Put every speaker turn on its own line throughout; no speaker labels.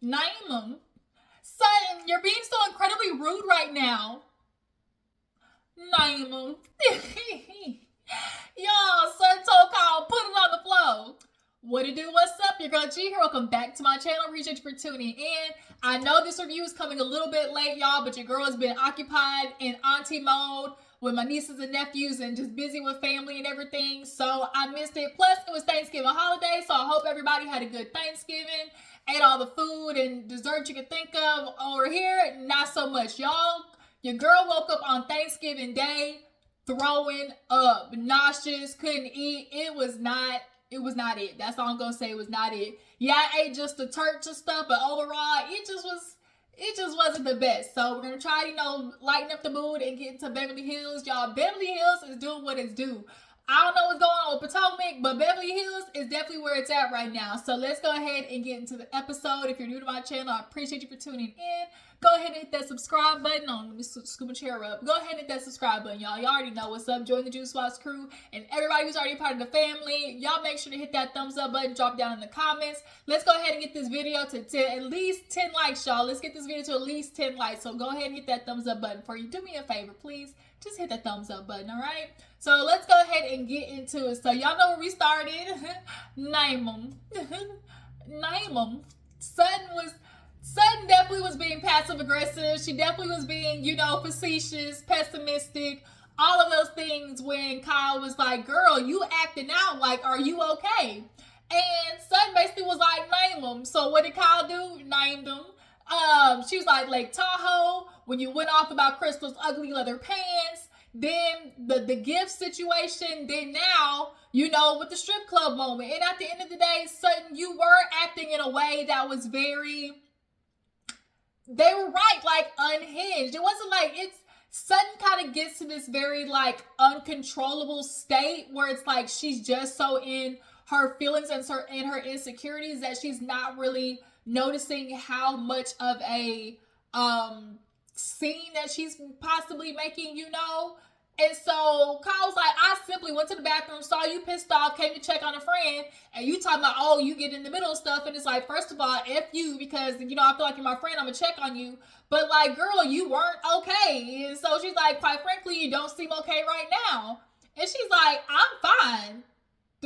Name them. Son, you're being so incredibly rude right now. Name them. Y'all, son told Kyle, put it on the floor. What it do? What's up? Your girl G here. Welcome back to my channel. Appreciate you for tuning in. I know this review is coming a little bit late, y'all, but your girl has been occupied in auntie mode with my nieces and nephews and just busy with family and everything. So I missed it. Plus, it was Thanksgiving holiday, so I hope everybody had a good Thanksgiving. Ate all the food and dessert you could think of. Over here, not so much, y'all. Your girl woke up on Thanksgiving Day throwing up, nauseous, couldn't eat. It was not it. That's all I'm gonna say. It was not it. Yeah, I ate just the church and stuff, but overall, it just wasn't the best. So we're gonna try, lighten up the mood and get into Beverly Hills. Y'all, Beverly Hills is doing what it's due. I don't know what's going on with Potomac, but Beverly Hills is definitely where it's at right now. So let's go ahead and get into the episode. If you're new to my channel, I appreciate you for tuning in. Go ahead and hit that subscribe button. Let me scoop a chair up. Go ahead and hit that subscribe button, y'all. Y'all already know what's up. Join the Housewives crew. And everybody who's already part of the family, y'all make sure to hit that thumbs up button. Drop down in the comments. Let's go ahead and get this video to at least 10 likes, y'all. Let's get this video to at least 10 likes. So go ahead and hit that thumbs up button for you. Do me a favor, please. Just hit that thumbs up button, all right? So let's go ahead and get into it. So y'all know where we started. Name them. Name them. Sutton definitely was being passive aggressive. She definitely was being, facetious, pessimistic, all of those things when Kyle was like, girl, you acting out. Like, are you okay? And Sutton basically was like, name them. So what did Kyle do? Named them. She was like Lake Tahoe, when you went off about Crystal's ugly leather pants, then the gift situation, then now, with the strip club moment. And at the end of the day, Sutton, you were acting in a way that was they were right, like unhinged. It wasn't like Sutton kind of gets to this very like uncontrollable state where it's like she's just so in her feelings and her insecurities that she's not really noticing how much of a scene that she's possibly making, And so Kyle's like, I simply went to the bathroom, saw you pissed off, came to check on a friend, and you talking about, oh, you get in the middle of stuff, and it's like, first of all, F you, because, I feel like you're my friend, I'm gonna check on you, but like, girl, you weren't okay. And so she's like, quite frankly, you don't seem okay right now. And she's like, I'm fine.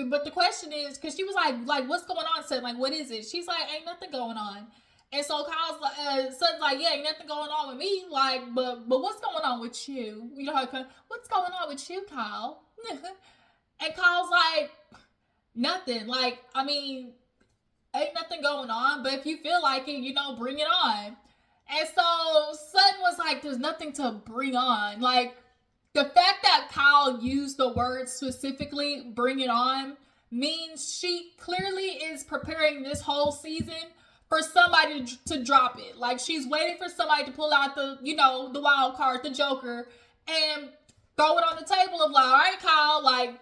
But the question is, because she was like, what's going on, Sutton? Like, what is it? She's like, ain't nothing going on. And so Kyle's like, Sutton's like, yeah, ain't nothing going on with me. Like, but what's going on with you? What's going on with you, Kyle? And Kyle's like, nothing. Like, ain't nothing going on. But if you feel like it, bring it on. And so Sutton was like, there's nothing to bring on. Like, the fact that Kyle used the word specifically, bring it on, means she clearly is preparing this whole season for somebody to drop it. Like, she's waiting for somebody to pull out the, the wild card, the Joker, and throw it on the table of like, all right, Kyle, like,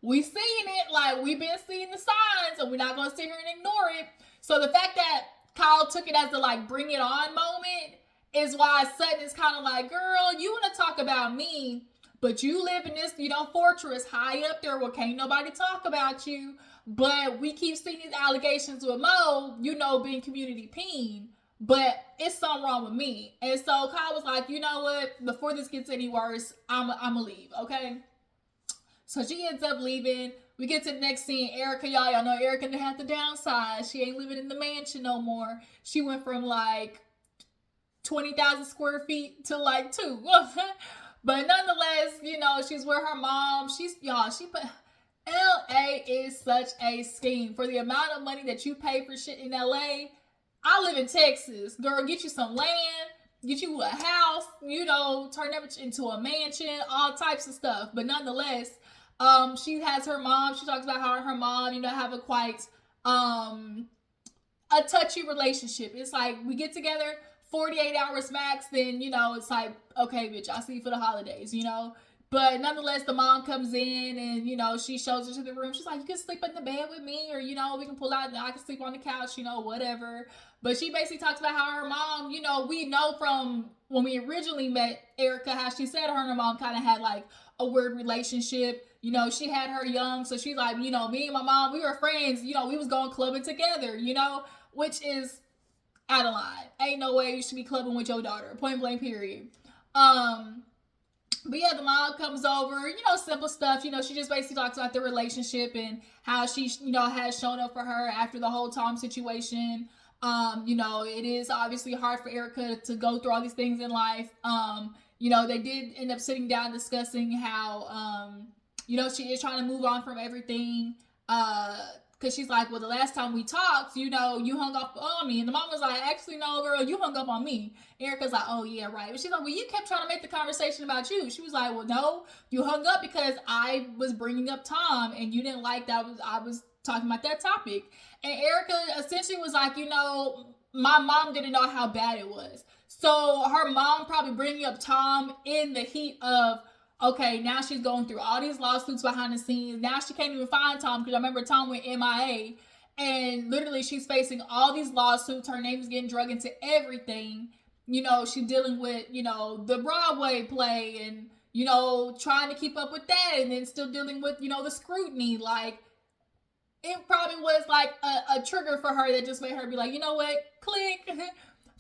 we seen it. Like, we've been seeing the signs, and we're not going to sit here and ignore it. So the fact that Kyle took it as the, like, bring it on moment is why Sutton is kind of like, girl, you want to talk about me, but you live in this, fortress high up there where can't nobody talk about you. But we keep seeing these allegations with Mo, being community peen. But it's something wrong with me. And so Kyle was like, you know what? Before this gets any worse, I'ma leave, okay? So she ends up leaving. We get to the next scene. Erica, y'all know Erica had to downsize. She ain't living in the mansion no more. She went from like 20,000 square feet to like 2. But nonetheless, she's with her mom. LA is such a scheme. For the amount of money that you pay for shit in LA, I live in Texas. Girl, get you some land, get you a house, turn it into a mansion, all types of stuff. But nonetheless, she has her mom. She talks about how her mom, have a quite a touchy relationship. It's like we get together 48 hours max, then, it's like, okay, bitch, I'll see you for the holidays, But nonetheless, the mom comes in and, she shows her to the room. She's like, you can sleep in the bed with me, or, we can pull out and I can sleep on the couch, whatever. But she basically talks about how her mom, we know from when we originally met Erica, how she said her and her mom kind of had like a weird relationship. She had her young. So she's like, me and my mom, we were friends. We was going clubbing together, which is Out of line. Ain't no way you should be clubbing with your daughter. Point blank, period. But yeah, the mom comes over, simple stuff. She just basically talks about the relationship and how she, has shown up for her after the whole Tom situation. It is obviously hard for Erica to go through all these things in life. They did end up sitting down discussing how, she is trying to move on from everything. Because she's like, well, the last time we talked, you hung up on me. And the mom was like, actually, no, girl, you hung up on me. Erica's like, oh, yeah, right. But she's like, well, you kept trying to make the conversation about you. She was like, well, no, you hung up because I was bringing up Tom and you didn't like that. I was talking about that topic. And Erica essentially was like, my mom didn't know how bad it was. So her mom probably bringing up Tom in the heat of, okay, now she's going through all these lawsuits behind the scenes. Now she can't even find Tom because I remember Tom went MIA. And literally she's facing all these lawsuits. Her name is getting drug into everything. She's dealing with, the Broadway play and, trying to keep up with that. And then still dealing with, the scrutiny. Like, it probably was like a trigger for her that just made her be like, you know what, click.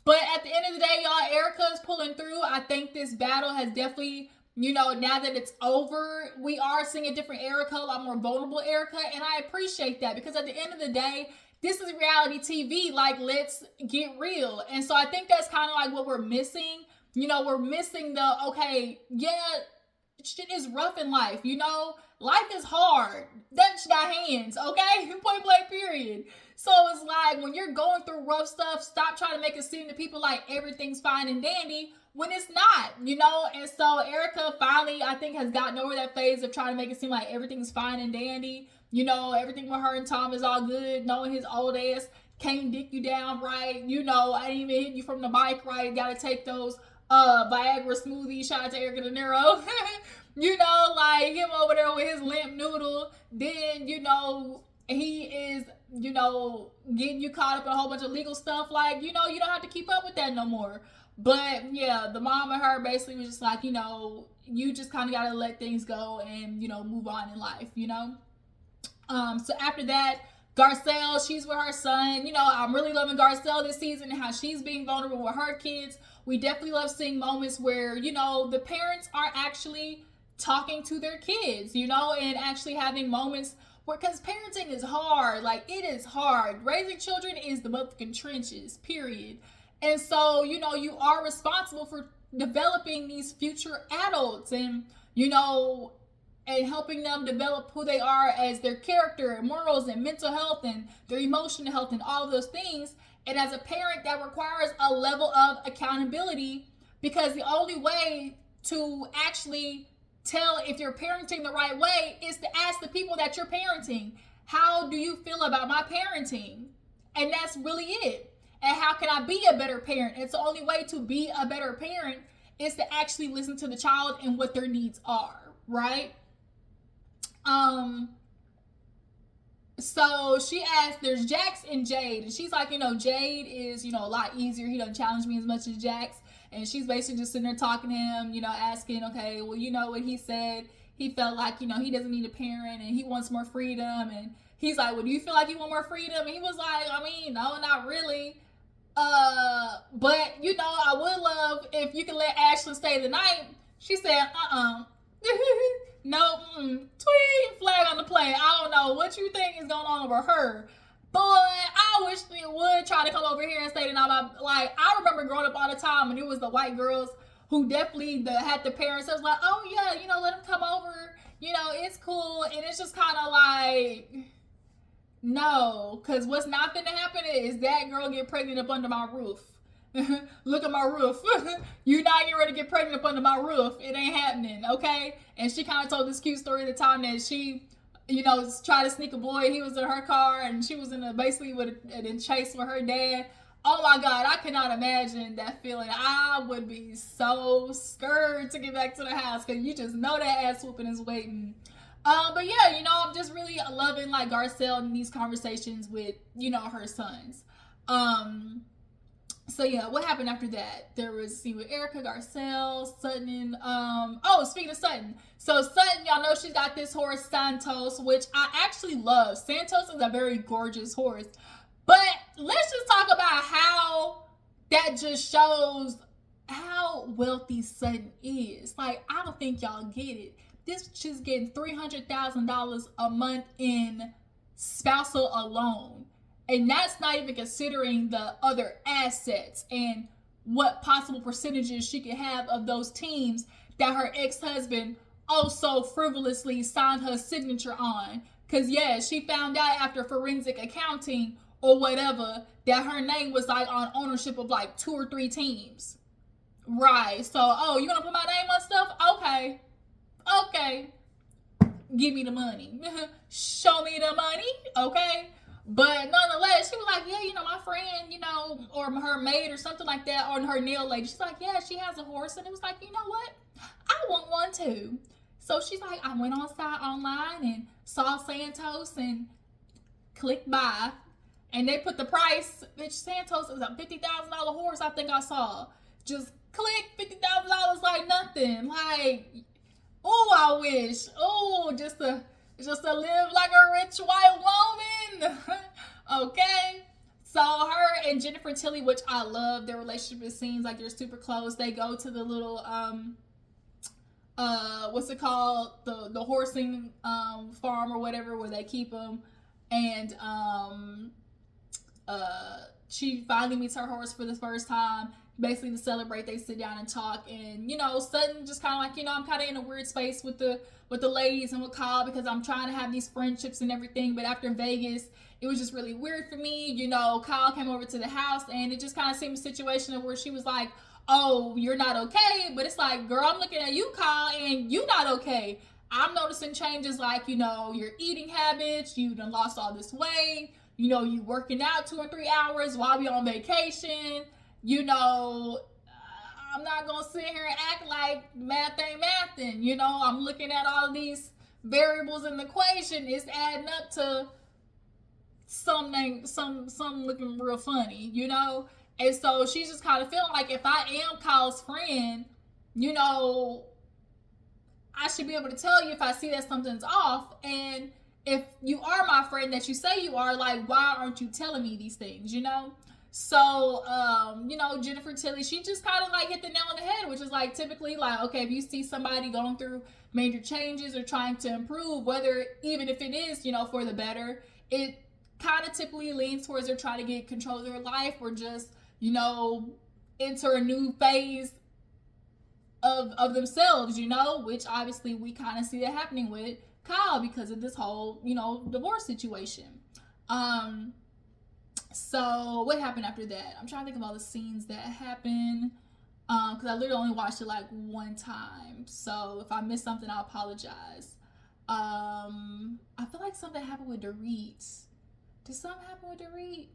But at the end of the day, y'all, Erica is pulling through. I think this battle has definitely... now that it's over, we are seeing a different Erica, a lot more vulnerable Erica, and I appreciate that because at the end of the day, this is reality TV. Like, let's get real. And so I think that's kind of like what we're missing. We're missing the, okay, yeah, shit is rough in life. Life is hard. That's got hands, okay? Point blank, period. So it's like when you're going through rough stuff, stop trying to make it seem to people like everything's fine and dandy when it's not, And so Erica finally, I think, has gotten over that phase of trying to make it seem like everything's fine and dandy. Everything with her and Tom is all good, knowing his old ass can't dick you down right. I ain't even hitting you from the bike right. Gotta take those Viagra smoothies. Shout out to Erica De Niro. Like him over there with his limp noodle. Then, he is, getting you caught up in a whole bunch of legal stuff. Like, you don't have to keep up with that no more. But yeah, the mom and her basically was just like, you just kind of got to let things go and, move on in life, So after that, Garcelle, she's with her son. I'm really loving Garcelle this season and how she's being vulnerable with her kids. We definitely love seeing moments where, the parents are actually talking to their kids, and actually having moments where, because parenting is hard. Like, it is hard. Raising children is the motherfucking trenches, period. And so, you are responsible for developing these future adults and, and helping them develop who they are as their character and morals and mental health and their emotional health and all of those things. And as a parent, that requires a level of accountability because the only way to actually tell if you're parenting the right way is to ask the people that you're parenting, how do you feel about my parenting? And that's really it. And how can I be a better parent? It's the only way to be a better parent is to actually listen to the child and what their needs are, right? So she asked, there's Jax and Jade. And she's like, Jade is, a lot easier. He doesn't challenge me as much as Jax. And she's basically just sitting there talking to him, asking, okay, well, what he said. He felt like, he doesn't need a parent and he wants more freedom. And he's like, well, do you feel like you want more freedom? And he was like, no, not really. But I would love if you could let Ashley stay the night. She said, no, tweet, flag on the play. I don't know what you think is going on over her. Boy, I wish they would try to come over here and stay the night. Like, I remember growing up all the time and it was the white girls who definitely had the parents that was like, oh yeah, let them come over. It's cool. And it's just kind of like, no, because what's not going to happen is that girl get pregnant up under my roof. Look at my roof. You're not getting ready to get pregnant up under my roof. It ain't happening, okay? And she kind of told this cute story at the time that she, tried to sneak a boy. He was in her car and she was basically in chase with her dad. Oh my God, I cannot imagine that feeling. I would be so scared to get back to the house because you just know that ass whooping is waiting. But yeah, I'm just really loving like Garcelle in these conversations with, her sons. So yeah, what happened after that? There was with Erica, Garcelle, Sutton, speaking of Sutton. So Sutton, y'all know she's got this horse, Santos, which I actually love. Santos is a very gorgeous horse. But let's just talk about how that just shows how wealthy Sutton is. Like, I don't think y'all get it. This she's getting $300,000 a month in spousal alone. And that's not even considering the other assets and what possible percentages she could have of those teams that her ex-husband also frivolously signed her signature on. Because, yeah, she found out after forensic accounting or whatever that her name was like on ownership of like 2 or 3 teams. Right. So, oh, you want to put my name on stuff? Okay. Okay. Give me the money. Show me the money. Okay. But nonetheless, she was like, yeah, my friend, or her maid or something like that, or her nail lady. She's like, yeah, she has a horse. And it was like, you know what? I want one too. So she's like, I went online and saw Santos and clicked buy. And they put the price, bitch, Santos is a $50,000 horse, I think I saw. Just click, $50,000 like nothing. Like, oh, I wish. Oh, just to live like a rich white woman. Okay. So her and Jennifer Tilly, which I love, their relationship, it seems like they're super close. They go to the little what's it called? The horsing farm or whatever where they keep them. And she finally meets her horse for the first time. Basically to celebrate, they sit down and talk, and Sutton just kind of like, I'm kind of in a weird space with the ladies and with Kyle because I'm trying to have these friendships and everything, but after Vegas it was just really weird for me. Kyle came over to the house and it just kind of seemed a situation where she was like, oh, you're not okay, but it's like, girl, I'm looking at you, Kyle, and you not okay. I'm noticing changes like, your eating habits, you done lost all this weight, you working out 2 or 3 hours while we on vacation. I'm not going to sit here and act like math ain't mathin'. I'm looking at all of these variables in the equation. It's adding up to something looking real funny, And so she's just kind of feeling like if I am Kyle's friend, I should be able to tell you if I see that something's off. And if you are my friend that you say you are, like, why aren't you telling me these things, So, Jennifer Tilly, she just kind of like hit the nail on the head, which is like typically like, okay, if you see somebody going through major changes or trying to improve, whether even if it is, for the better, it kind of typically leans towards they're trying to get control of their life or just, enter a new phase of themselves, which obviously we kind of see that happening with Kyle because of this whole, divorce situation. So what happened after that? I'm trying to think of all the scenes that happened because I literally only watched it like one time. So if I missed something, I apologize. I feel like something happened with Dorit. Did something happen with Dorit?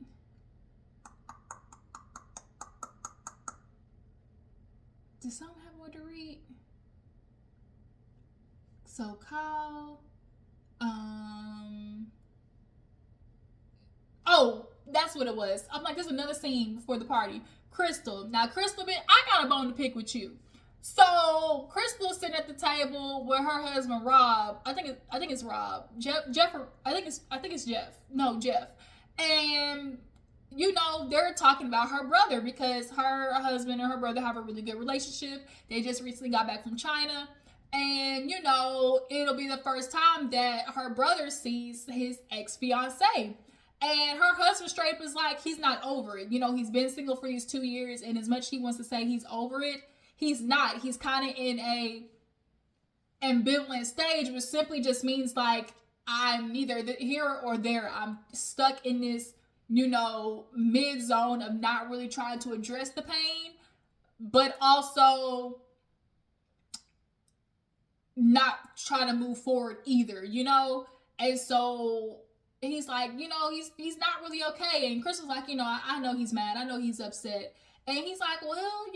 Did something happen with Dorit? So Kyle, oh, that's what it was. I'm like, there's another scene before the party. Crystal. Now, Crystal, I got a bone to pick with you. So, Crystal's sitting at the table with her husband Rob. I think it's Rob. Jeff. I think it's Jeff. No, Jeff. And they're talking about her brother because her husband and her brother have a really good relationship. They just recently got back from China. And, it'll be the first time that her brother sees his ex-fiancée. And her husband straight up is like, he's not over it. He's been single for these 2 years, and as much he wants to say he's over it, he's not. He's kind of in a ambivalent stage, which simply just means like, I'm neither here or there. I'm stuck in this, mid zone of not really trying to address the pain, but also not trying to move forward either, And so he's like, he's not really okay. And Crystal's like, I know he's mad. I know he's upset. And he's like, well,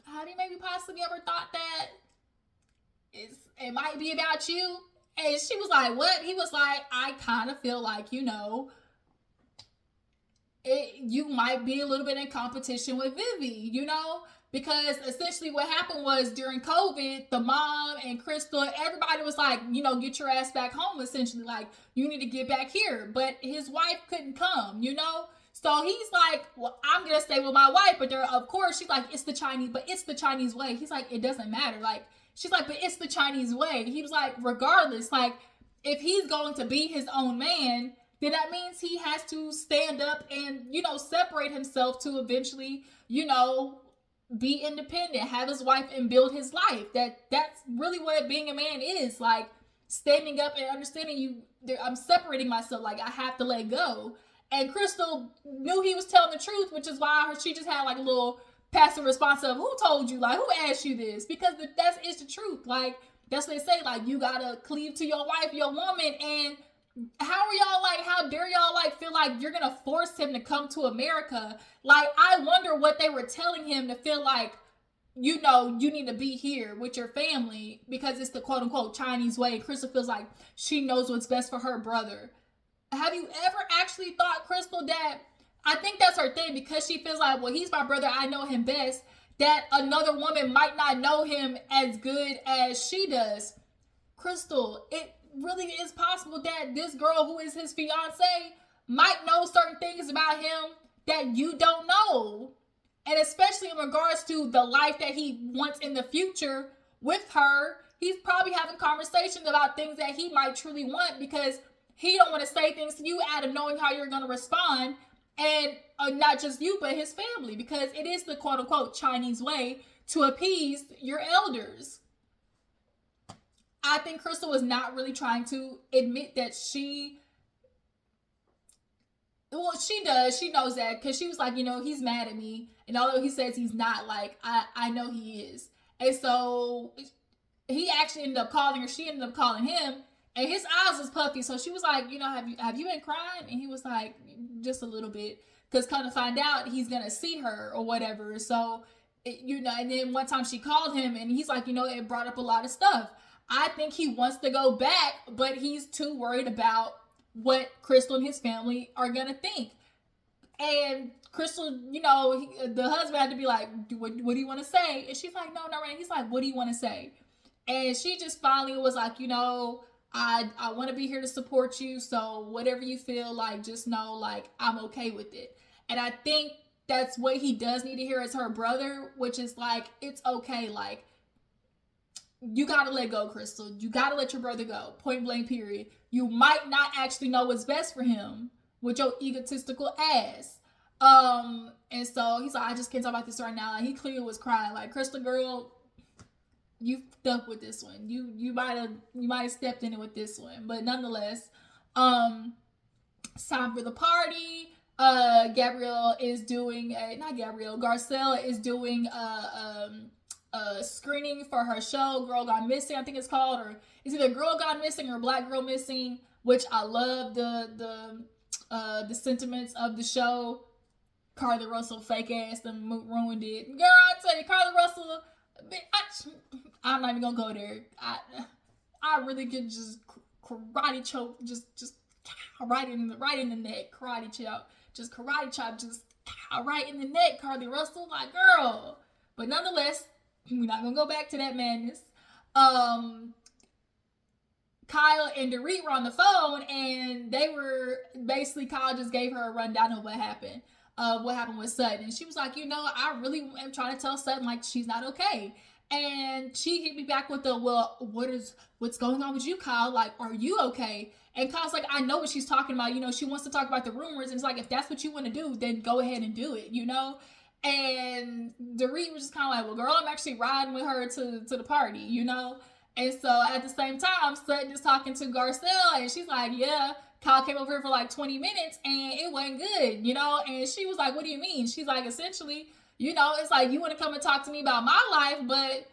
have you maybe possibly ever thought that it might be about you? And she was like, what? He was like, I kind of feel like, you might be a little bit in competition with Vivi, Because essentially what happened was during COVID, the mom and Crystal, everybody was like, get your ass back home, essentially. Like, you need to get back here. But his wife couldn't come, So he's like, well, I'm gonna stay with my wife, but there, of course, she's like, it's the Chinese way. He's like, it doesn't matter. Like, she's like, but it's the Chinese way. He was like, regardless, like, if he's going to be his own man, then that means he has to stand up and, separate himself to eventually, be independent, have his wife and build his life. That's really what being a man is. Like, standing up and understanding I'm separating myself. Like, I have to let go. And Crystal knew he was telling the truth, which is why she just had like a little passive response of, who told you? Like, who asked you this? Because it's the truth. Like, that's what they say. Like, you gotta cleave to your wife, your woman. And how dare y'all like feel like you're gonna force him to come to America? Like, I wonder what they were telling him to feel like, you need to be here with your family because it's the quote unquote Chinese way. Crystal feels like she knows what's best for her brother. Have you ever actually thought, Crystal, that I think that's her thing, because she feels like, well, he's my brother, I know him best, that another woman might not know him as good as she does. Crystal, it really is possible that this girl who is his fiance might know certain things about him that you don't know. And especially in regards to the life that he wants in the future with her, he's probably having conversations about things that he might truly want, because he don't want to say things to you out of knowing how you're going to respond. And not just you, but his family, because it is the quote unquote Chinese way to appease your elders. I think Crystal was not really trying to admit that she does. She knows that, because she was like, he's mad at me. And although he says he's not, like, I know he is. And so he actually ended up calling her. She ended up calling him. And his eyes was puffy. So she was like, have you been crying? And he was like, just a little bit. Because kind of find out he's going to see her or whatever. So, and then one time she called him and he's like, it brought up a lot of stuff. I think he wants to go back, but he's too worried about what Crystal and his family are going to think. And Crystal, the husband had to be like, what do you want to say? And she's like, no, not right. He's like, what do you want to say? And she just finally was like, I want to be here to support you. So whatever you feel like, just know, like, I'm okay with it. And I think that's what he does need to hear as her brother, which is like, it's okay. Like, you got to let go, Crystal. You got to let your brother go. Point blank, period. You might not actually know what's best for him with your egotistical ass. And so he's like, I just can't talk about this right now. Like, he clearly was crying. Like, Crystal, girl, you fucked up with this one. You might have stepped in it with this one. But nonetheless, it's time for the party. Garcelle is doing a screening for her show, Girl Gone Missing, I think it's called, or it's either Girl Gone Missing or Black Girl Missing, which I love the sentiments of the show. Carly Russell fake ass them ruined it. Girl, I tell you, Carly Russell, I'm not even gonna go there. I really could just karate choke, just right in the neck, karate chop, just right in the neck, Carly Russell, like, girl. But nonetheless, we're not gonna go back to that madness. Kyle and Dorit were on the phone, and they were basically, Kyle just gave her a rundown of what happened with Sutton. And she was like, I really am trying to tell Sutton, like, she's not okay. And she hit me back with the, well, what's going on with you, Kyle? Like, are you okay? And Kyle's like, I know what she's talking about. She wants to talk about the rumors. And it's like, if that's what you want to do, then go ahead and do it, And Dorit was just kind of like, well, girl, I'm actually riding with her to the party, And so at the same time, Sutton is talking to Garcelle, and she's like, yeah, Kyle came over here for like 20 minutes and it wasn't good, And she was like, what do you mean? She's like, essentially, it's like, you want to come and talk to me about my life, but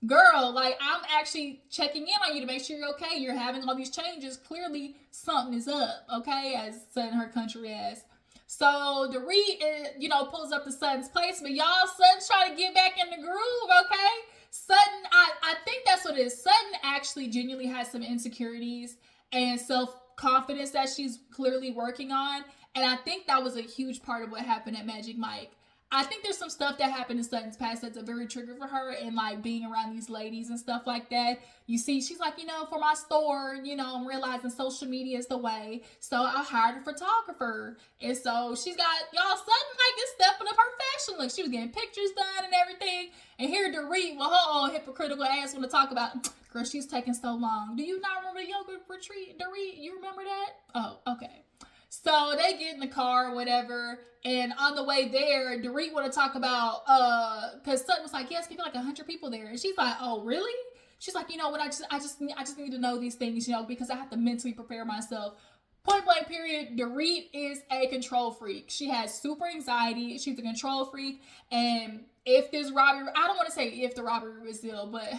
girl, like, I'm actually checking in on you to make sure you're okay. You're having all these changes. Clearly something is up, okay? As Sutton, her country ass. So Dorit, pulls up to Sutton's place, but y'all, Sutton's trying to get back in the groove, okay? Sutton, I think that's what it is. Sutton actually genuinely has some insecurities and self-confidence that she's clearly working on. And I think that was a huge part of what happened at Magic Mike. I think there's some stuff that happened in Sutton's past that's a very trigger for her, and like being around these ladies and stuff like that. You see, she's like, for my store, I'm realizing social media is the way. So I hired a photographer. And so she's got, y'all, Sutton like is stepping up her fashion look. She was getting pictures done and everything. And here Dorit with her old hypocritical ass want to talk about, girl, she's taking so long. Do you not remember the yoga retreat, Dorit? You remember that? Oh, okay. So they get in the car or whatever, and on the way there, Dorit want to talk about, because Sutton was like, yes, give me like 100 people there, and she's like, oh, really? She's like, what, I just need to know these things, because I have to mentally prepare myself. Point blank period, Dorit is a control freak. She has super anxiety. She's a control freak, and if this robbery, I don't want to say if the robbery was ill, but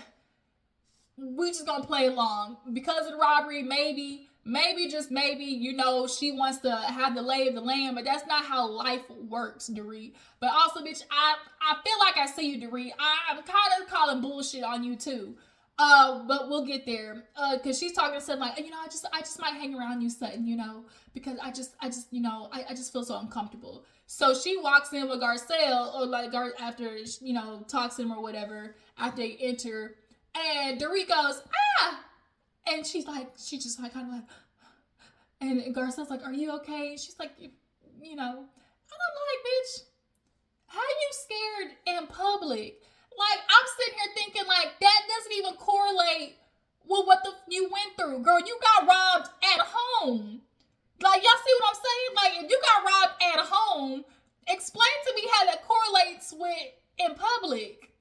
we just gonna play along because of the robbery. Maybe, just maybe, she wants to have the lay of the land, but that's not how life works, Dorit. But also, bitch, I feel like I see you, Dorit. I'm kind of calling bullshit on you too. But we'll get there. Cause she's talking to Sutton like, I just might hang around you, Sutton, because I just feel so uncomfortable. So she walks in with Garcelle, or like after, talks to him or whatever, after they enter, and Dorit goes, ah! And she's just like, kind of like, and Garcelle's like, are you okay? And she's like, and I'm like, bitch, how you scared in public? Like, I'm sitting here thinking, like, that doesn't even correlate with what you went through. Girl, you got robbed at home. Like, y'all see what I'm saying? Like, if you got robbed at home, explain to me how that correlates with in public.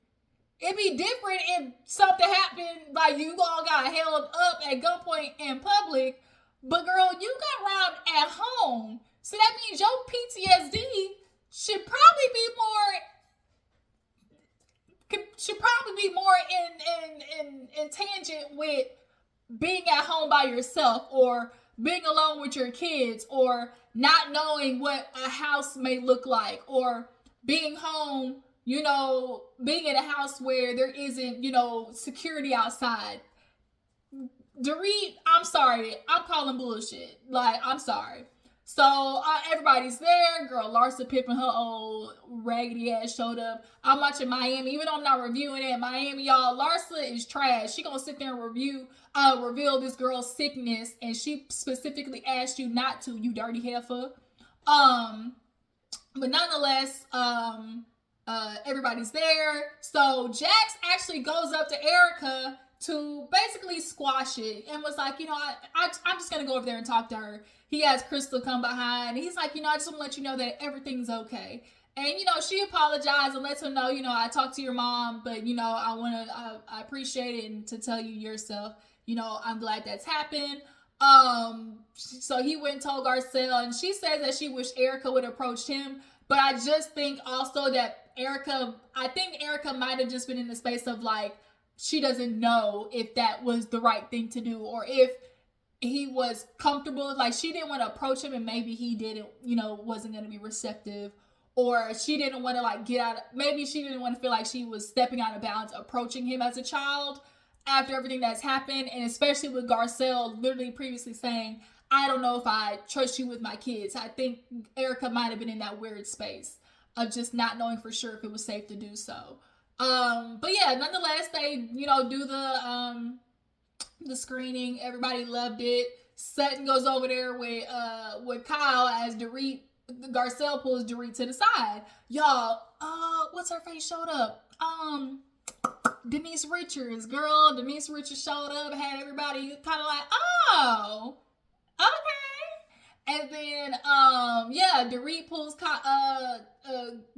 It'd be different if something happened, like you all got held up at gunpoint in public, but girl, you got robbed at home. So that means your PTSD should probably be more in tangent with being at home by yourself, or being alone with your kids, or not knowing what a house may look like, or being home, being in a house where there isn't, security outside. Dorit, I'm sorry. I'm calling bullshit. Like, I'm sorry. So, everybody's there. Girl, Larsa Pippen, her old raggedy ass showed up. I'm watching Miami. Even though I'm not reviewing it, Miami, y'all, Larsa is trash. She gonna sit there and reveal this girl's sickness, and she specifically asked you not to, you dirty heifer. But nonetheless, everybody's there. So Jax actually goes up to Erica to basically squash it, and was like, I'm just gonna go over there and talk to her. He has Crystal come behind. He's like, I just want to let you know that everything's okay. And she apologized and lets him know, I talked to your mom, but I appreciate it, and to tell you yourself, I'm glad that's happened. So he went and told Garcelle, and she says that she wished Erica would have approached him. But I just think also that Erica might have just been in the space of like, she doesn't know if that was the right thing to do, or if he was comfortable. Like, she didn't want to approach him, and maybe he didn't, wasn't going to be receptive, or she didn't want to like maybe she didn't want to feel like she was stepping out of bounds approaching him as a child after everything that's happened. And especially with Garcelle literally previously saying, I don't know if I trust you with my kids. I think Erica might have been in that weird space of just not knowing for sure if it was safe to do so. But yeah, nonetheless, they, do the screening. Everybody loved it. Sutton goes over there with Kyle as Garcelle pulls Dorit to the side. Y'all, what's her face showed up? Denise Richards, girl. Denise Richards showed up, had everybody kind of like, oh, okay. And then, Dorit pulls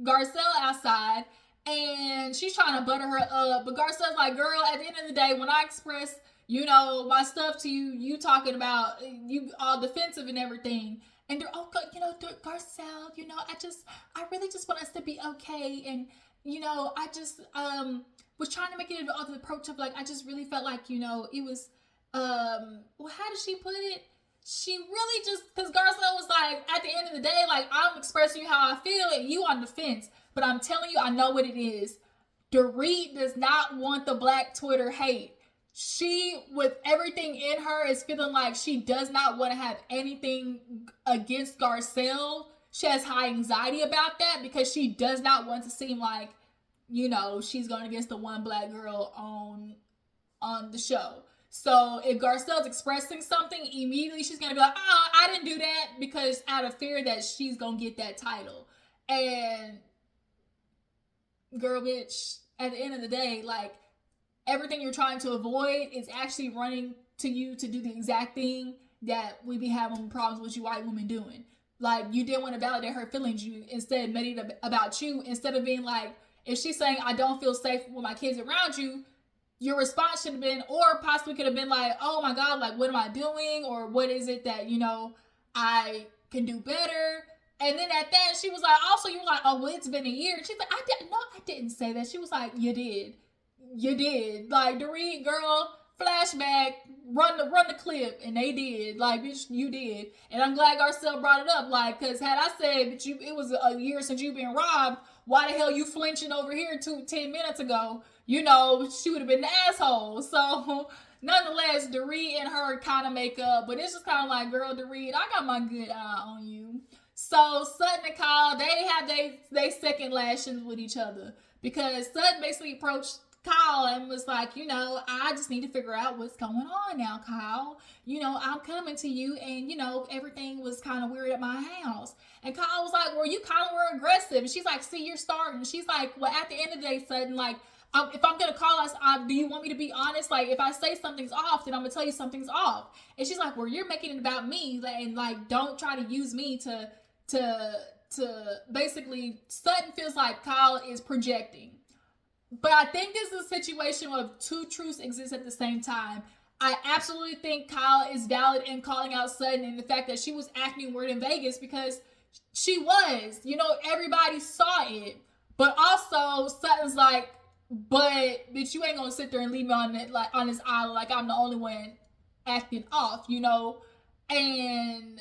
Garcelle outside, and she's trying to butter her up. But Garcelle's like, girl, at the end of the day, when I express, my stuff to you, you talking about, you all defensive and everything. And they're, Garcelle, I really just want us to be okay. And, I just, was trying to make it an approach of like, I just really felt like, it was, how did she put it? She really just, because Garcelle was like, at the end of the day, like, I'm expressing you how I feel, and you on the fence. But I'm telling you, I know what it is. Dorit does not want the Black Twitter hate. She, with everything in her, is feeling like she does not want to have anything against Garcelle. she has high anxiety about that because she does not want to seem like, you know, she's going against the one black girl on the show. So if Garcelle's expressing something, immediately she's going to be like, oh, I didn't do that, because out of fear that she's going to get that title. And girl, bitch, at the end of the day, like, everything you're trying to avoid is actually running to you to do the exact thing that we be having problems with you white women doing. Like, you didn't want to validate her feelings. You instead made it about you, instead of being like, if she's saying, I don't feel safe with my kids around you, your response should have been, or possibly could have been like, oh my God, like, what am I doing? Or what is it that, you know, I can do better? And then at that, she was like, also, you were like, oh, well, it's been a year. She's like, I didn't say that. She was like, you did. Like, Dorit, girl, flashback, run the clip. And they did. Like, bitch, you did. And I'm glad Garcelle brought it up. Like, because had I said that it was a year since you've been robbed, why the hell you flinching over here 10 minutes ago? You know, she would have been the asshole. So, nonetheless, Dorit and her kind of make up. But it's just kind of like, girl, Dorit, I got my good eye on you. So, Sutton and Kyle, they have they second lashings with each other. Because Sutton basically approached Kyle and was like, you know, I just need to figure out what's going on now, Kyle. You know, I'm coming to you, and, you know, everything was kind of weird at my house. And Kyle was like, well, you kind of were aggressive. And she's like, see, you're starting. She's like, well, at the end of the day, Sutton, like, if I'm going to call us, do you want me to be honest? Like, if I say something's off, then I'm going to tell you something's off. And she's like, well, you're making it about me. And, like, don't try to use me to basically, Sutton feels like Kyle is projecting. But I think this is a situation where two truths exist at the same time. I absolutely think Kyle is valid in calling out Sutton and the fact that she was acting weird in Vegas, because she was. You know, everybody saw it. But also, Sutton's like, but bitch, you ain't gonna sit there and leave me on it, like, on this island like I'm the only one acting off, you know? And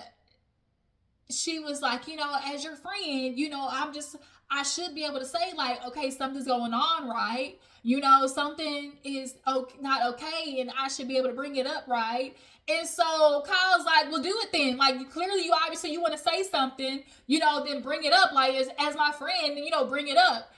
she was like, you know, as your friend, you know, I should be able to say, like, okay, something's going on, right? You know, something is not okay, and I should be able to bring it up, right? And so Kyle's like, well, do it then. Like, clearly, you obviously want to say something, you know, then bring it up. Like, as my friend, you know, bring it up.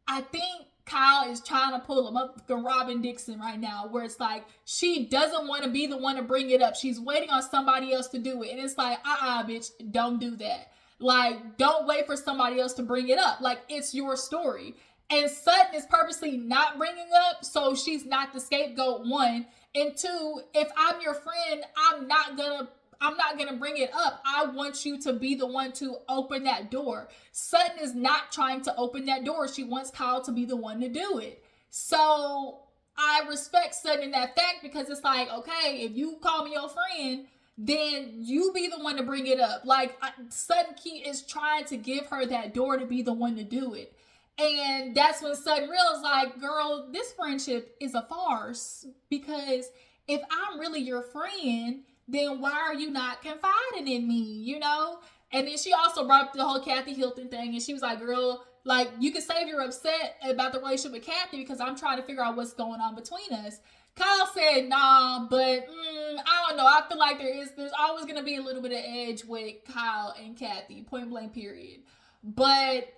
I think Kyle is trying to pull him up the Robin Dixon right now, where it's like, she doesn't want to be the one to bring it up. She's waiting on somebody else to do it. And it's like, bitch, don't do that. Like, don't wait for somebody else to bring it up. Like, it's your story. And Sutton is purposely not bringing up, so she's not the scapegoat, one. And two, if I'm your friend, I'm not gonna bring it up. I want you to be the one to open that door. Sutton is not trying to open that door. She wants Kyle to be the one to do it. So I respect Sutton in that fact, because it's like, okay, if you call me your friend, then you be the one to bring it up. Like, Sutton is trying to give her that door to be the one to do it. And that's when Sutton realized, like, girl, this friendship is a farce, because if I'm really your friend, then why are you not confiding in me, you know? And then she also brought up the whole Kathy Hilton thing, and she was like, girl, like, you can say you're upset about the relationship with Kathy, because I'm trying to figure out what's going on between us. Kyle said, nah, but I don't know. I feel like there's always going to be a little bit of edge with Kyle and Kathy, point blank period. But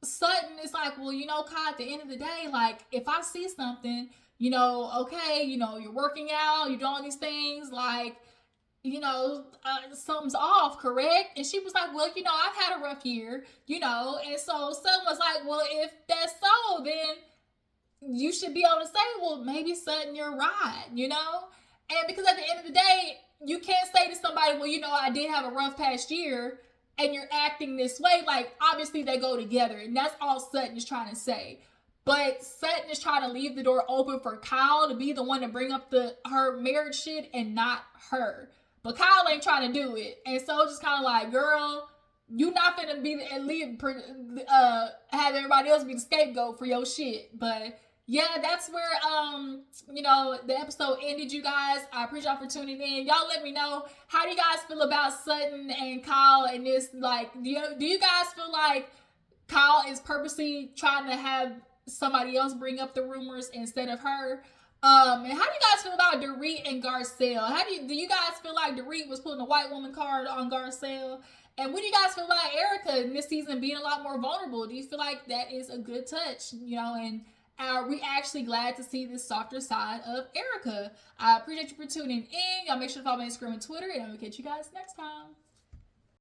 Sutton is like, well, you know, Kyle, at the end of the day, like, if I see something, you know, okay, you know, you're working out, you're doing these things, like, you know, something's off, correct? And she was like, well, you know, I've had a rough year, you know. And so Sutton was like, well, if that's so, then you should be able to say, well, maybe Sutton, you're right, you know? And because at the end of the day, you can't say to somebody, well, you know, I did have a rough past year, and you're acting this way. Like, obviously they go together, and that's all Sutton is trying to say. But Sutton is trying to leave the door open for Kyle to be the one to bring up her marriage shit, and not her. But Kyle ain't trying to do it. And so it's just kind of like, girl, you not finna be have everybody else be the scapegoat for your shit. But yeah, that's where you know, the episode ended, you guys. I appreciate y'all for tuning in. Y'all let me know, how do you guys feel about Sutton and Kyle and this? Like, do you guys feel like Kyle is purposely trying to have somebody else bring up the rumors instead of her? And how do you guys feel about Dorit and Garcelle? Do you guys feel like Dorit was putting a white woman card on Garcelle? And what do you guys feel about Erica in this season being a lot more vulnerable? Do you feel like that is a good touch? And are we actually glad to see this softer side of Erica? I appreciate you for tuning in. Y'all make sure to follow me on Instagram and Twitter, and I will catch you guys next time.